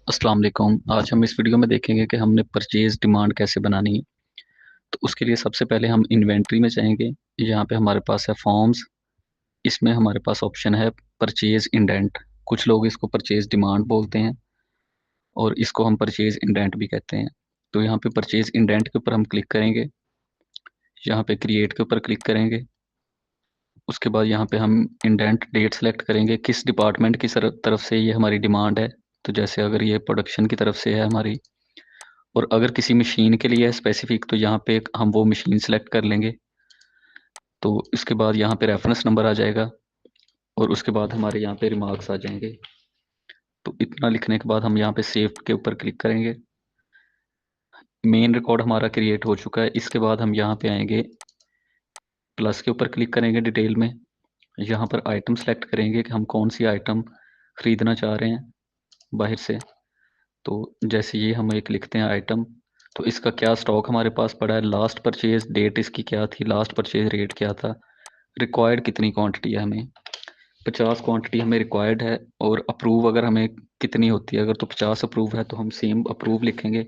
अस्सलाम वालेकुम। आज हम इस वीडियो में देखेंगे कि हमने परचेज़ डिमांड कैसे बनानी है। तो उसके लिए सबसे पहले हम इन्वेंटरी में जाएँगे। यहाँ पे हमारे पास है फॉर्म्स, इसमें हमारे पास ऑप्शन है परचेज़ इंडेंट। कुछ लोग इसको परचेज़ डिमांड बोलते हैं और इसको हम परचेज़ इंडेंट भी कहते हैं। तो यहाँ पे परचेज़ इंडेंट के ऊपर हम क्लिक करेंगे, यहाँ पे क्रिएट के ऊपर क्लिक करेंगे। उसके बाद यहाँ पे हम इंडेंट डेट सेलेक्ट करेंगे, किस डिपार्टमेंट की तरफ से ये हमारी डिमांड है। तो जैसे अगर ये प्रोडक्शन की तरफ से है हमारी, और अगर किसी मशीन के लिए है स्पेसिफिक, तो यहाँ पे हम वो मशीन सेलेक्ट कर लेंगे। तो इसके बाद यहाँ पे रेफरेंस नंबर आ जाएगा और उसके बाद हमारे यहाँ पे रिमार्क्स आ जाएंगे। तो इतना लिखने के बाद हम यहाँ पे सेव के ऊपर क्लिक करेंगे। मेन रिकॉर्ड हमारा क्रिएट हो चुका है। इसके बाद हम यहाँ पे आएंगे, प्लस के ऊपर क्लिक करेंगे डिटेल में। यहाँ पर आइटम सेलेक्ट करेंगे कि हम कौन सी आइटम खरीदना चाह रहे हैं बाहर से। तो जैसे ये हम एक लिखते हैं आइटम, तो इसका क्या स्टॉक हमारे पास पड़ा है, लास्ट परचेज डेट इसकी क्या थी, लास्ट परचेज रेट क्या था, रिक्वायर्ड कितनी क्वांटिटी है हमें। 50 क्वांटिटी हमें रिक्वायर्ड है, और अप्रूव अगर हमें कितनी होती है, अगर तो 50 अप्रूव है तो हम सेम अप्रूव लिखेंगे।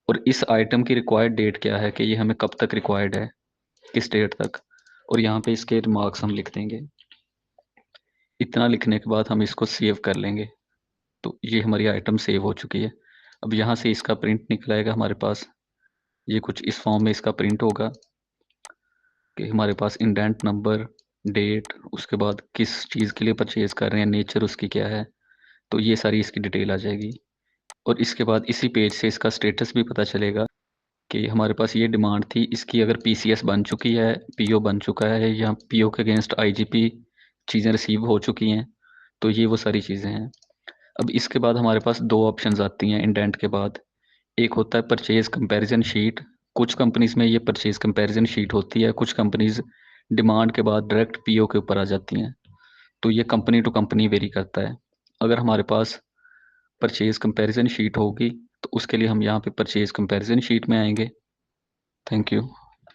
और इस आइटम की रिक्वायर्ड डेट क्या है कि ये हमें कब तक रिक्वायर्ड है, किस डेट तक। और यहाँ पे इसके मार्क्स हम लिख देंगे। इतना लिखने के बाद हम इसको सेव कर लेंगे। तो ये हमारी आइटम सेव हो चुकी है। अब यहाँ से इसका प्रिंट निकल आएगा हमारे पास। ये कुछ इस फॉर्म में इसका प्रिंट होगा कि हमारे पास इंडेंट नंबर, डेट, उसके बाद किस चीज़ के लिए परचेज कर रहे हैं, नेचर उसकी क्या है। तो ये सारी इसकी डिटेल आ जाएगी। और इसके बाद इसी पेज से इसका स्टेटस भी पता चलेगा कि हमारे पास ये डिमांड थी, इसकी अगर पीसीएस बन चुकी है, पीओ बन चुका है, या पीओ के अगेंस्ट आईजीपी चीज़ें रिसीव हो चुकी हैं। तो ये वो सारी चीज़ें हैं। अब इसके बाद हमारे पास दो ऑप्शंस आती हैं इंडेंट के बाद। एक होता है परचेज कंपैरिजन शीट। कुछ कंपनीज में ये परचेज कंपैरिजन शीट होती है, कुछ कंपनीज डिमांड के बाद डायरेक्ट पीओ के ऊपर आ जाती हैं। तो ये कंपनी टू कंपनी वेरी करता है। अगर हमारे पास परचेज कंपैरिजन शीट होगी, तो उसके लिए हम यहाँ पे परचेज कंपैरिजन शीट में आएंगे। Thank you.